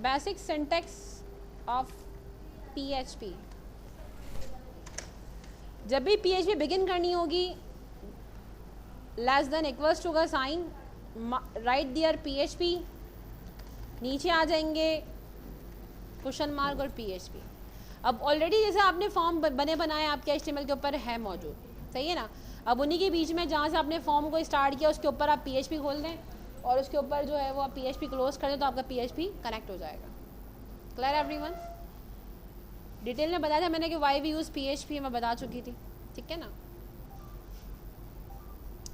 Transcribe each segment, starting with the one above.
Basic syntax of PHP. जब भी PHP begin करनी होगी, लेस देन इक्वल्स टू का साइन, राइट दियर पीएचपी, नीचे आ जाएंगे क्वेश्चन मार्क और पीएचपी। अब ऑलरेडी जैसे आपने फॉर्म बने बनाए आपके एचटीएमएल के ऊपर है मौजूद, सही है ना। अब उन्हीं के बीच में जहाँ से आपने फॉर्म को स्टार्ट किया उसके ऊपर आप पीएचपी खोल दें और उसके ऊपर जो है वो आप पीएचपी क्लोज कर दें तो आपका पीएचपी कनेक्ट हो जाएगा। Clear everyone? डिटेल में बताया था मैंने कि वाई वी यूज़ पीएचपी, मैं बता चुकी थी, ठीक है ना।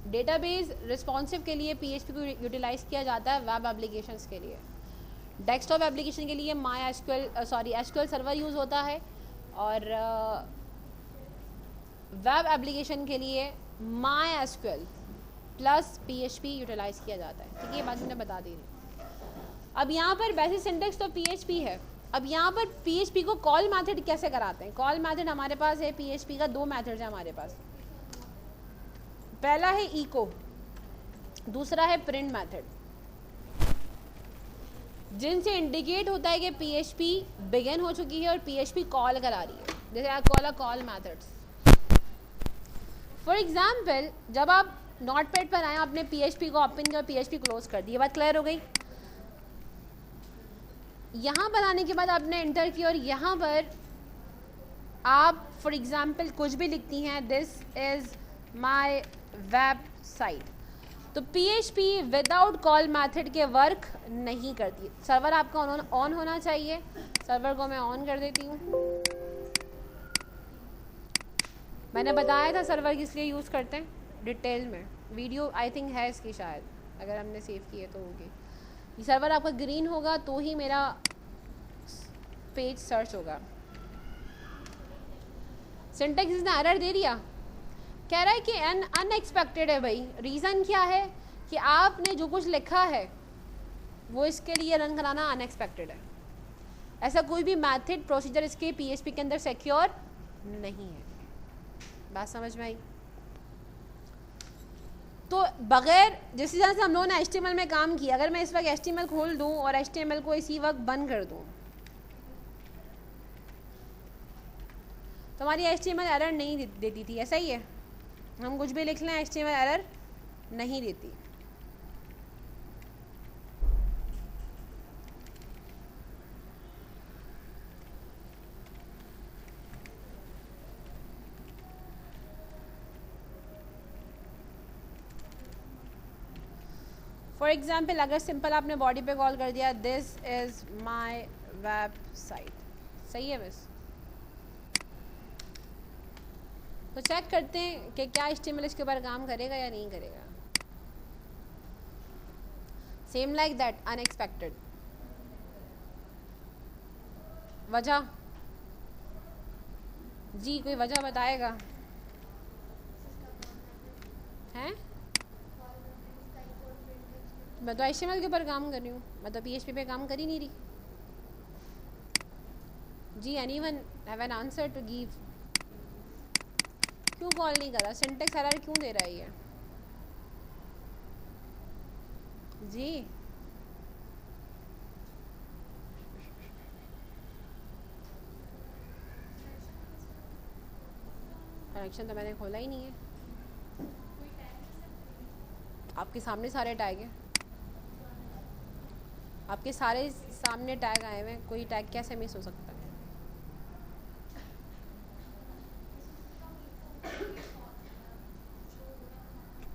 डेटाबेस रिस्पॉन्सिव के लिए पीएचपी को यूटिलाइज किया जाता है वेब एप्लीकेशंस के लिए। डेस्कटॉप एप्लीकेशन के लिए एसक्यूएल सर्वर यूज़ होता है और वेब एप्लीकेशन के लिए MySQL प्लस पीएचपी यूटिलाइज किया जाता है, ठीक है। ये बात मैंने बता दी थी। अब यहाँ पर बेसिक सिंटेक्स तो पीएचपी है। अब यहाँ पर पीएचपी को कॉल मेथड कैसे कराते हैं? कॉल मेथड हमारे पास है पीएचपी का, दो मेथड्स है हमारे पास। पहला है इको, दूसरा है प्रिंट मेथड, जिनसे इंडिकेट होता है कि पीएचपी बिगिन हो चुकी है और पीएचपी कॉल करा रही है। जैसे आप कॉल मेथड्स। फॉर एग्जाम्पल, जब आप नोटपैड पर आए, आपने पीएचपी को ओपन किया और पीएचपी क्लोज कर दी, ये बात क्लियर हो गई। यहाँ पर आने के बाद आपने एंटर किया और यहाँ पर आप फॉर एग्जाम्पल कुछ भी लिखती हैं, दिस इज माई वेबसाइट, तो पीएचपी विदाउट कॉल मेथड के वर्क नहीं करती। सर्वर आपका ऑन होना चाहिए। सर्वर को मैं ऑन कर देती हूँ। मैंने बताया था सर्वर किस लिए यूज़ करते हैं डिटेल में, वीडियो आई थिंक है इसकी, शायद अगर हमने सेव की है तो होगी। ये सर्वर आपका ग्रीन होगा तो ही मेरा पेज सर्च होगा। सिंटेक्स इसने एरर दे दिया, कह रहा है कि अनएक्सपेक्टेड है। भाई रीज़न क्या है कि आपने जो कुछ लिखा है वो इसके लिए रन कराना अनएक्सपेक्टेड है। ऐसा कोई भी मेथड प्रोसीजर इसके पीएचपी के अंदर सिक्योर नहीं है। बात समझ में आई? तो बगैर जिस तरह से हम लोगों ने एचटीएमएल में काम किया, अगर मैं इस वक्त एचटीएमएल खोल दूं और एचटीएमएल को इसी वक्त बंद कर दूं तो हमारी एचटीएमएल एरर नहीं देती थी, ऐसा ही है। हम कुछ भी लिख लें एचटीएमएल एरर नहीं देती। फॉर एग्जाम्पल, अगर सिंपल आपने बॉडी पे कॉल कर दिया, दिस इज माई वेबसाइट, सही है बस। तो चेक करते हैं कि क्या एचटीएमएल इसके ऊपर काम करेगा या नहीं करेगा। Same like that, unexpected. वजह जी, कोई वजह बताएगा? हैं? मैं तो एचटीएमएल के ऊपर काम कर रही हूँ, मैं तो पीएचपी पे काम कर ही नहीं रही। जी, anyone have an answer to give? क्यों कॉल नहीं करा? सिंटेक्स एरर क्यों दे रहा है ये? जी कनेक्शन तो मैंने खोला ही नहीं है। आपके सामने सारे टैग हैं, आपके सारे सामने टैग आए हुए हैं, कोई टैग कैसे मिस हो सकता है?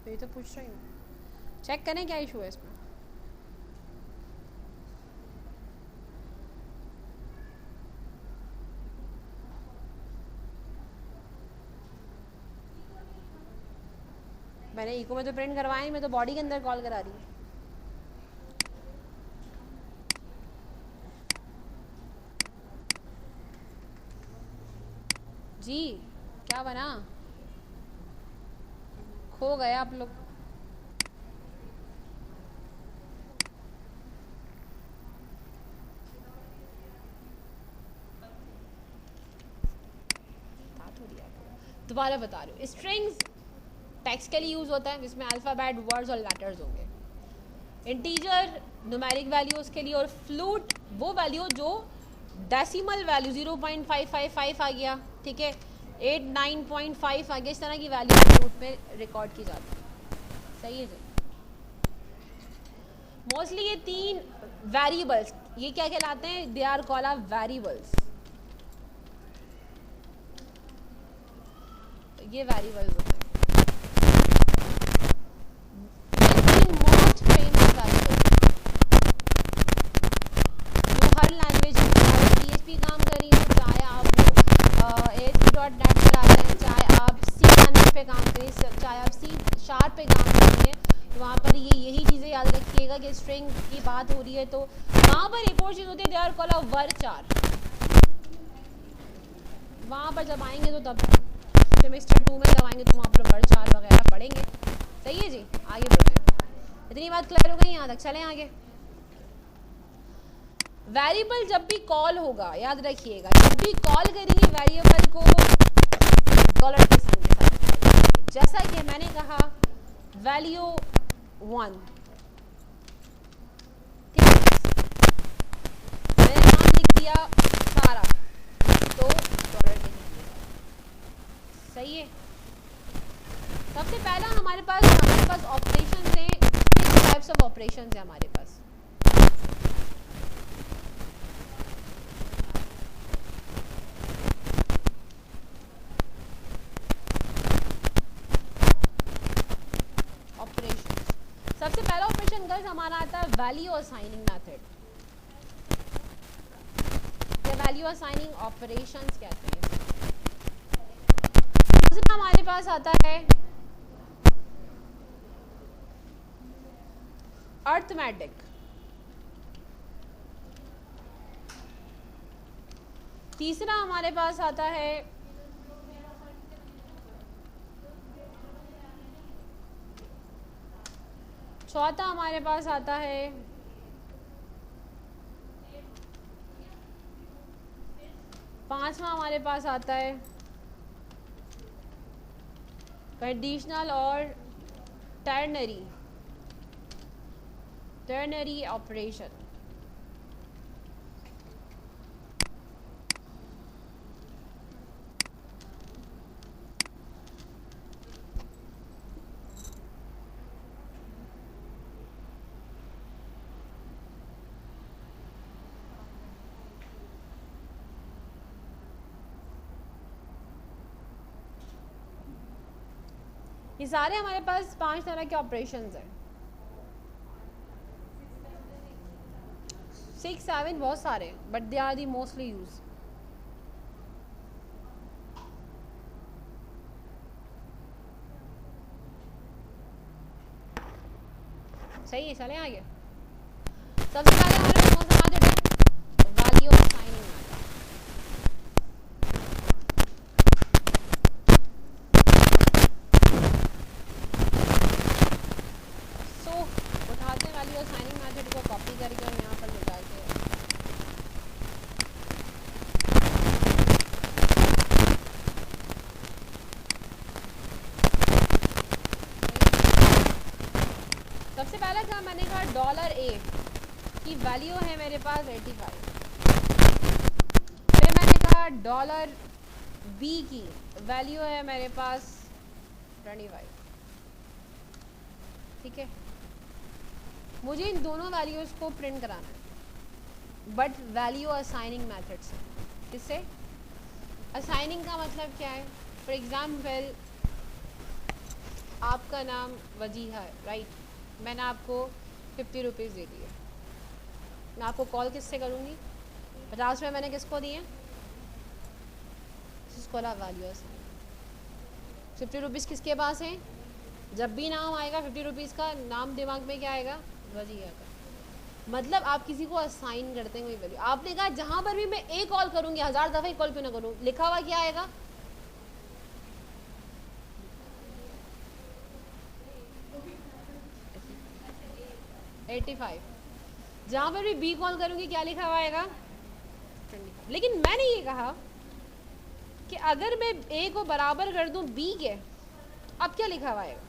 ये तो पूछ रही हूँ, चेक करें क्या इशू है इसमें। मैंने इको में तो प्रिंट करवाया, मैं तो बॉडी के अंदर कॉल करा रही हूँ। जी क्या बना? खो गए आप लोग। दोबारा बता रही हूँ, स्ट्रिंग्स टेक्स्ट के लिए यूज़ होता है जिसमें अल्फ़ाबेट, वर्ड्स और लेटर्स होंगे। इंटीजर न्यूमेरिक वैल्यूज के लिए, और फ्लूट वो वैल्यू जो डेसिमल वैल्यू 0.555 आ गया, ठीक है, 89.5 आ गया, इस तरह की वैल्यू फ्लूट में रिकॉर्ड की जाती है। सही है जी। मोस्टली ये तीन वेरिएबल्स, ये क्या कहलाते हैं, they are called a variables. ये वेरिएबल्स होते हैं, मोस्ट फेमस वेरिएबल्स जो हर लैंग्वेज में, चाहे PHP काम कर रही हो, चाहे आप ASP.NET पर आते हैं, चाहे आप C पे काम करें, चाहे आप C# पे काम कर रही हैं, तो वहाँ पर ये यही चीज़ें याद रखिएगा कि स्ट्रिंग की बात हो रही है तो वहाँ पर एक और चीज़ होती है, they are called a varchar। वहाँ पर जब आएंगे तो तब सेमेस्टर 2 में जब आएंगे तो वहाँ पर varchar वगैरह पढ़ेंगे। सही है जी, आगे बढ़ते हैं। इतनी बात क्लियर हो गई यहाँ तक, चलें आगे। वेरिएबल जब भी कॉल होगा, याद रखिएगा, जब भी कॉल करेंगे वेरिएबल को डॉलर के साइन के साथ, जैसा कि मैंने कहा वैल्यू 1, ठीक है, मैंने नाम लिख दिया सारा तो डॉलर के साइन। सही है। सबसे पहला हमारे पास ऑपरेशंस हैं, 6 टाइप्स ऑफ ऑपरेशंस हैं हमारे पास। सबसे पहला ऑपरेशन गर्ल्स हमारा आता है वैल्यू असाइनिंग मेथड, या वैल्यू असाइनिंग ऑपरेशंस कहते हैं। दूसरा हमारे पास आता है अर्थमेटिक। तीसरा हमारे पास आता है चौथा हमारे पास आता है पांचवा हमारे पास आता है कंडीशनल और टर्नरी ऑपरेशन। ये सारे हमारे पास 5 तरह के ऑपरेशंस हैं। 6, 7 बहुत सारे, but they are the mostly use. सही है, चलें आगे। सबसे पहले हमारे पास कौन सा मेथड है, वैल्यू असाइनिंग मेथड। उठाते हैं वैल्यू असाइनिंग मेथड को, कॉपी करके हम यहाँ पर निकालते हैं। सबसे पहला क्या मैंने कहा, $A की वैल्यू है मेरे पास 85। फिर मैंने कहा $B की वैल्यू है मेरे पास 25। ठीक है, मुझे इन दोनों वैल्यूज को प्रिंट कराना है, बट वैल्यू असाइनिंग मेथड से। किससे? असाइनिंग का मतलब क्या है? फॉर एग्जाम्पल आपका नाम वजीहा है, राइट, मैंने आपको 50 रुपीज़ दे दिए, मैं आपको कॉल किससे करूँगी? 50 रुपये मैंने किसको दिए? जिसको वैल्यू असाइन। 50 रुपीज़ किसके पास है? जब भी नाम आएगा 50 रुपीज़ का, नाम दिमाग में क्या आएगा? वजीहा का। मतलब आप किसी को असाइन करते हैं कोई वैल्यू। आपने कहा जहाँ पर भी मैं एक कॉल करूँगी, 1000 दफ़ा एक कॉल क्यों ना करूँ, लिखा हुआ क्या आएगा? $85। जहाँ पर भी B कॉल करूँगी क्या लिखा हुआ आएगा? 25। लेकिन मैंने ये कहा कि अगर मैं A को बराबर कर दूँ B के, अब क्या लिखा हुआ आएगा?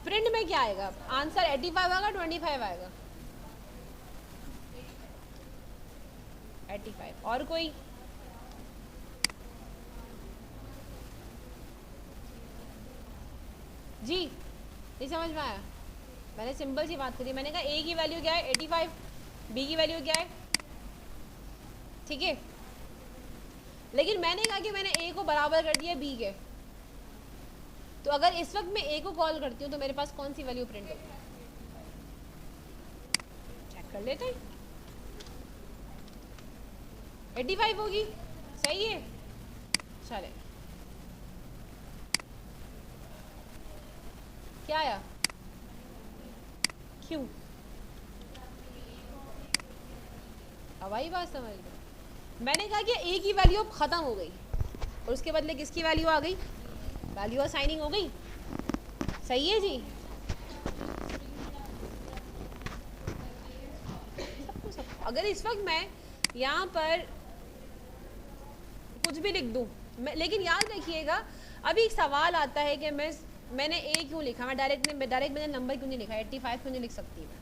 प्रिंट में क्या आएगा आंसर? 85 आएगा, 25 आएगा? 85। और कोई? जी नहीं समझ में आया? मैंने सिंपल सी बात करी, मैंने कहा ए की वैल्यू क्या है 85, बी की वैल्यू क्या है, ठीक है। लेकिन मैंने कहा कि मैंने ए को बराबर कर दिया बी के, तो अगर इस वक्त मैं ए को कॉल करती हूँ तो मेरे पास कौन सी वैल्यू प्रिंट होगी? चेक कर लेते हैं। 85 होगी, सही है। चले, क्या आया? क्यों? अब आई बात समझ में? मैंने कहा कि ए की वैल्यू अब खत्म हो गई और उसके बदले किसकी वैल्यू आ गई? वैल्यू असाइनिंग हो गई, सही है जी। सब अगर इस वक्त मैं यहाँ पर कुछ भी लिख दूँ, लेकिन याद रखिएगा अभी एक सवाल आता है कि मैंने ए क्यों लिखा, मैं डायरेक्ट मैंने नंबर क्यों नहीं लिखा, 85 क्यों नहीं लिख सकती मैं,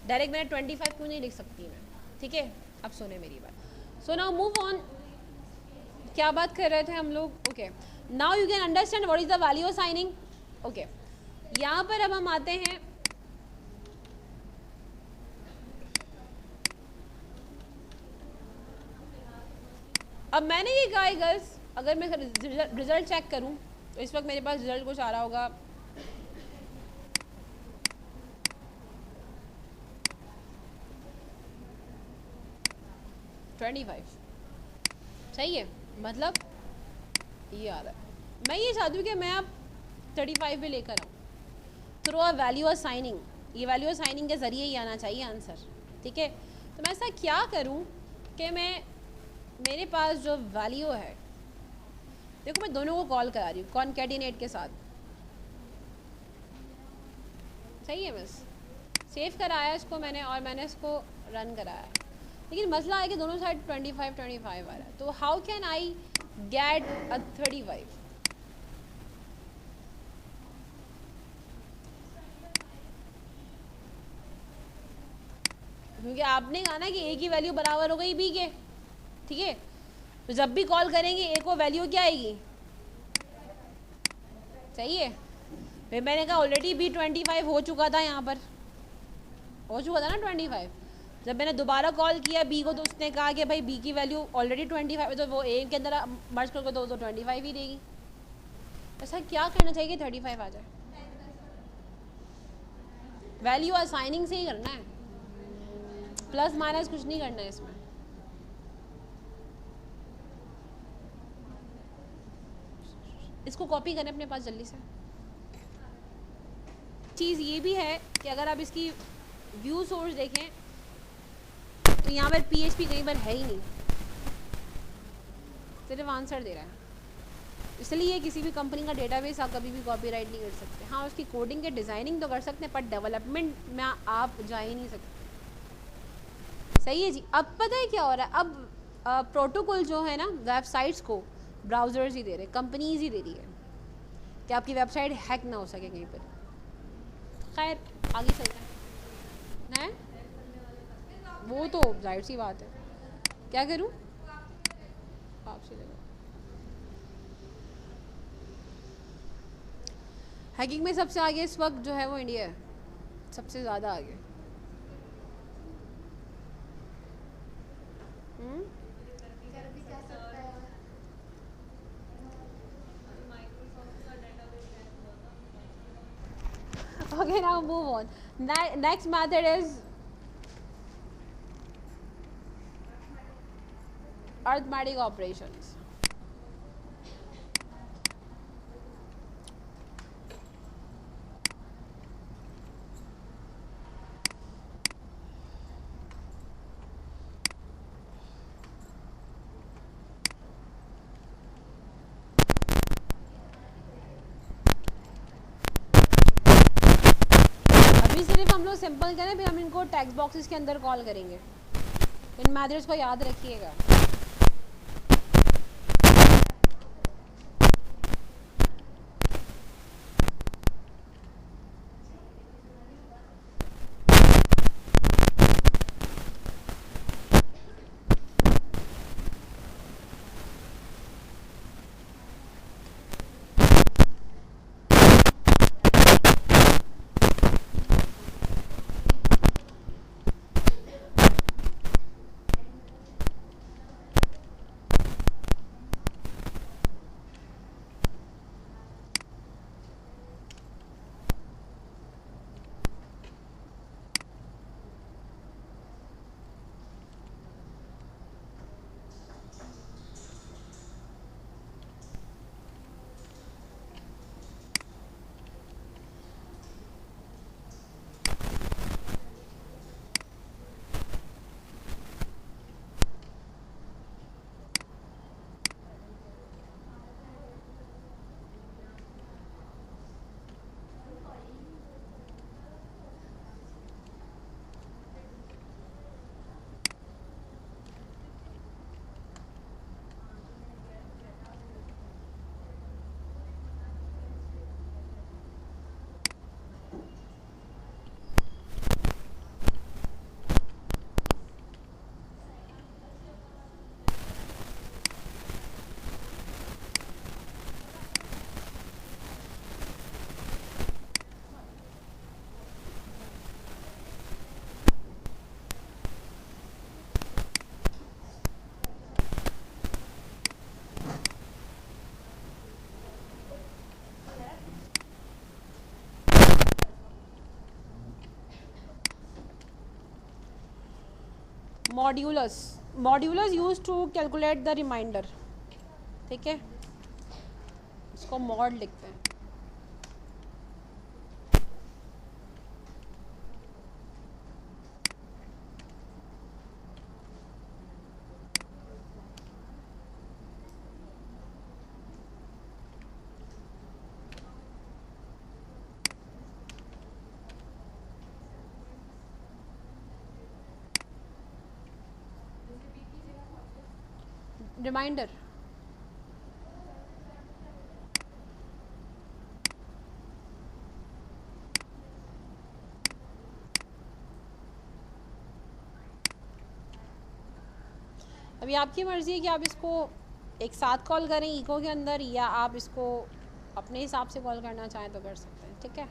डायरेक्ट मैंने 25 क्यों नहीं लिख सकती मैं, ठीक है। अब सुने मेरी बात। सो नाउ मूव ऑन, क्या बात कर रहे थे हम लोग? Okay, now you can understand what is the value assigning. Okay, यहाँ पर अब हम आते हैं, अब मैंने ये कहा है गर्ल्स, अगर मैं रिजल्ट चेक करूं तो इस वक्त मेरे पास रिजल्ट कुछ आ रहा होगा 25, सही है। मतलब ये आ रहा है, मैं ये चाहती हूँ कि मैं अब 35 भी लेकर आऊँ थ्रू अ वैल्यू असाइनिंग। ये वैल्यू असाइनिंग के ज़रिए ही आना चाहिए आंसर, ठीक है। तो मैं ऐसा क्या करूँ कि मेरे पास जो वैल्यू है, देखो मैं दोनों को कॉल करा रही हूँ कॉनकैटिनेट के साथ, सही है। बस सेव कराया इसको मैंने और मैंने इसको रन कराया, लेकिन मसला है कि दोनों साइड 25 आ रहा है। तो how can I get a 35? क्योंकि आपने कहा ना कि ए की वैल्यू बराबर हो गई बी के, ठीक है। तो जब भी कॉल करेंगे ए को वैल्यू क्या आएगी? सही है। फिर मैंने कहा ऑलरेडी बी 25 हो चुका था, यहाँ पर हो चुका था ना 25। जब मैंने दोबारा कॉल किया बी को तो उसने कहा कि भाई बी की वैल्यू ऑलरेडी 25 है, तो वो ए के अंदर मर्ज करके तो 25 ही देगी। ऐसा क्या करना चाहिए कि 35 आ जाए? वैल्यू असाइनिंग से ही करना है, प्लस माइनस कुछ नहीं करना है इसमें। इसको कॉपी करें अपने पास जल्दी से। चीज़ ये भी है कि अगर आप इसकी व्यू सोर्स देखें तो यहाँ पर PHP कहीं पर है ही नहीं, सिर्फ आंसर दे रहा है। इसलिए किसी भी कंपनी का डेटाबेस आप कभी भी कॉपीराइट नहीं कर सकते। हाँ, उसकी कोडिंग के डिज़ाइनिंग तो कर सकते हैं, पर डेवलपमेंट में आप जा ही नहीं सकते, सही है जी। अब पता है क्या हो रहा है? अब प्रोटोकॉल जो है ना, वेबसाइट्स को ब्राउज़र्स ही दे रहे, कंपनीज ही दे रही है कि आपकी वेबसाइट हैक ना हो सके कहीं पर। खैर आगे चलते हैं, वो तो जाहिर सी बात है। क्या करूं? आपसे देखो, हैकिंग में सबसे आगे इस वक्त जो है वो इंडिया है, सबसे ज़्यादा आगे। Okay, now move on. Next method is arithmetic operations. सिर्फ हम लोग सिंपल करें, फिर हम इनको टेक्स्ट बॉक्सेस के अंदर कॉल करेंगे। इन मैथड्स को याद रखिएगा। Modulus use to calculate the remainder, ठीक है, इसको मॉड लिखते हैं। रिमाइंडर अभी आपकी मर्ज़ी है कि आप इसको एक साथ कॉल करें इको के अंदर, या आप इसको अपने हिसाब से कॉल करना चाहें तो कर सकते हैं, ठीक है।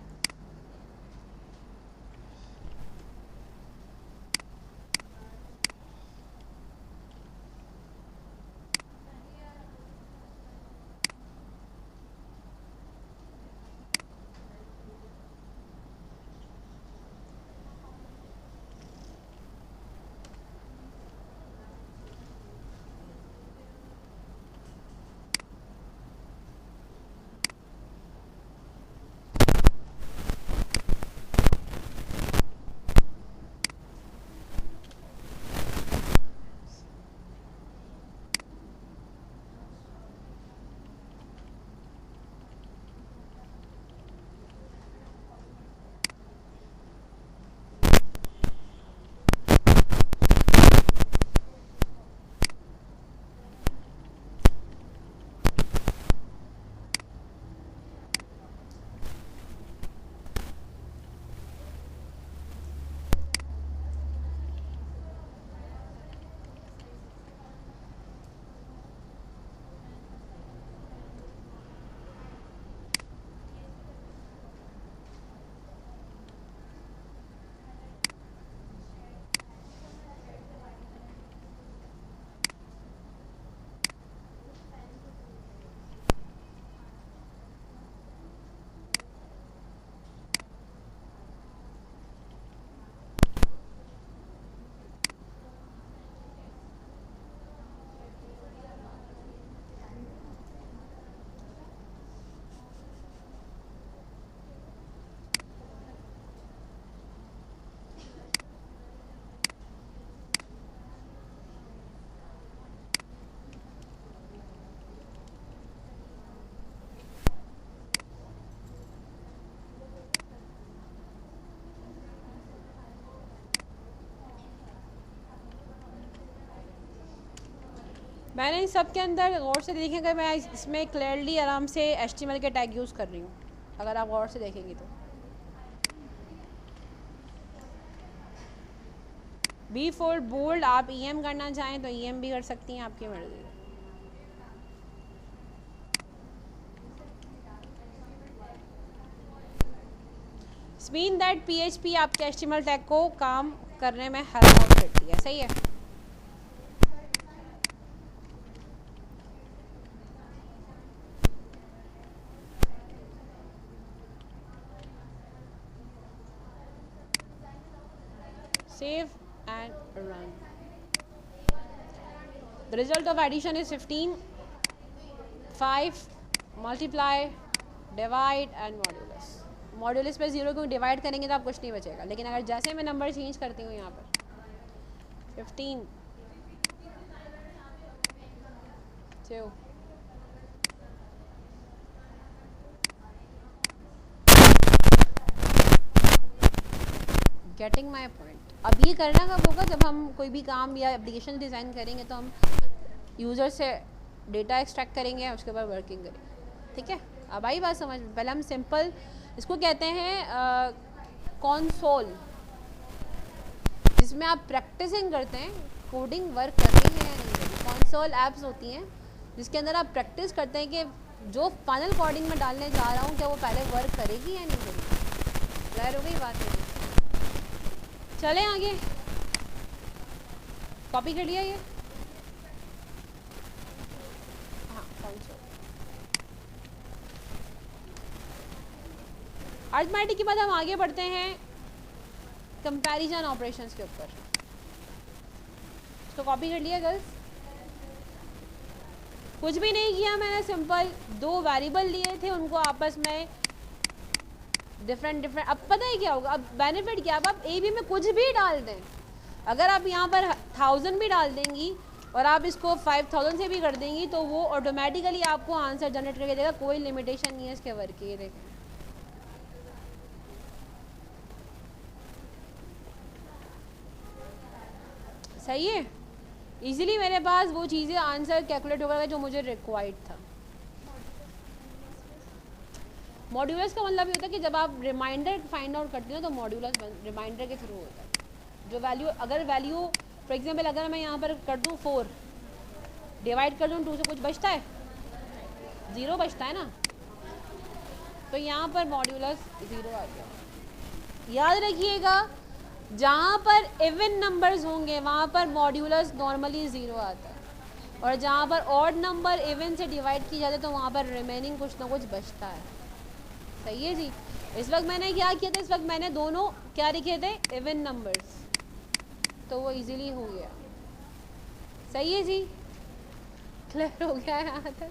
मैंने इन सब के अंदर गौर से देखेंगे, मैं इसमें क्लियरली आराम से HTML के टैग यूज़ कर रही हूँ, अगर आप गौर से देखेंगे तो। बी फॉर बोल्ड, आप EM करना चाहें तो EM भी कर सकती हैं, आपकी मर्जी। मीन दैट PHP आपके HTML टैग को काम करने में हेल्प आउट करती है, सही है। Save and run. The result of addition is 15. 5 multiply, divide and modulus. Modulus पे 0 को डिवाइड करेंगे तो आप कुछ नहीं बचेगा, लेकिन अगर जैसे मैं नंबर चेंज करती हूँ यहाँ पर 15 2 गेटिंग माई पॉइंट। अब ये करना कब होगा, जब हम कोई भी काम या एप्लीकेशन डिज़ाइन करेंगे तो हम यूज़र से डेटा एक्सट्रैक्ट करेंगे, उसके बाद वर्किंग करेंगे, ठीक है। अब आई बात समझ में। पहले हम सिंपल इसको कहते हैं कंसोल, जिसमें आप प्रैक्टिसिंग करते हैं, कोडिंग वर्क कर रही है या नहीं कर रही। कंसोल ऐप्स होती हैं जिसके अंदर आप प्रैक्टिस करते हैं कि जो फाइनल कोडिंग में डालने जा रहा हूँ क्या वो पहले वर्क करेगी या नहीं करेगी। क्लियर हो गई बात है। चलें आगे, कॉपी कर लिया ये, हाँ कंसोल। अरिथमेटिक के बाद हम आगे बढ़ते हैं कंपैरिजन ऑपरेशंस के ऊपर। इसको कॉपी कर लिया गर्ल्स, कुछ भी नहीं किया मैंने, सिंपल दो वेरिएबल लिए थे, उनको आपस में डिफरेंट। अब पता है क्या होगा, अब बेनिफिट क्या, अब आप ए बी में कुछ भी डाल दें, अगर आप यहाँ पर 1000 भी डाल देंगी और आप इसको 5000 से भी कर देंगी तो वो ऑटोमेटिकली आपको आंसर जनरेट करके देगा, कोई लिमिटेशन नहीं है इसके वर्क की। ये देखें, सही है, इजीली मेरे पास वो चीज़ें आंसर कैलकुलेट हो गया जो मुझे रिक्वायर्ड था। मॉड्यूलस का मतलब ये होता है कि जब आप रिमाइंडर फाइंड आउट करते हो तो मॉड्यूलस रिमाइंडर के थ्रू होता है। जो वैल्यू, अगर वैल्यू फॉर एग्जांपल अगर मैं यहाँ पर कर दूँ 4 डिवाइड कर दूँ 2 से, कुछ बचता है, 0 बचता है ना, तो यहाँ पर मॉड्यूलस 0 आ गया। याद रखिएगा जहाँ पर इवन नंबर्स होंगे वहाँ पर मॉड्यूलस नॉर्मली 0 आता है, और जहाँ पर ऑड नंबर इवन से डिवाइड की जाते हैं तो वहाँ पर रिमेनिंग कुछ ना कुछ बचता है। सही है जी। इस वक्त मैंने क्या किया था, इस वक्त मैंने दोनों क्या लिखे थे, इवन नंबर्स, तो वो इजीली हो गया। सही है जी, क्लियर हो गया है यहाँ तक।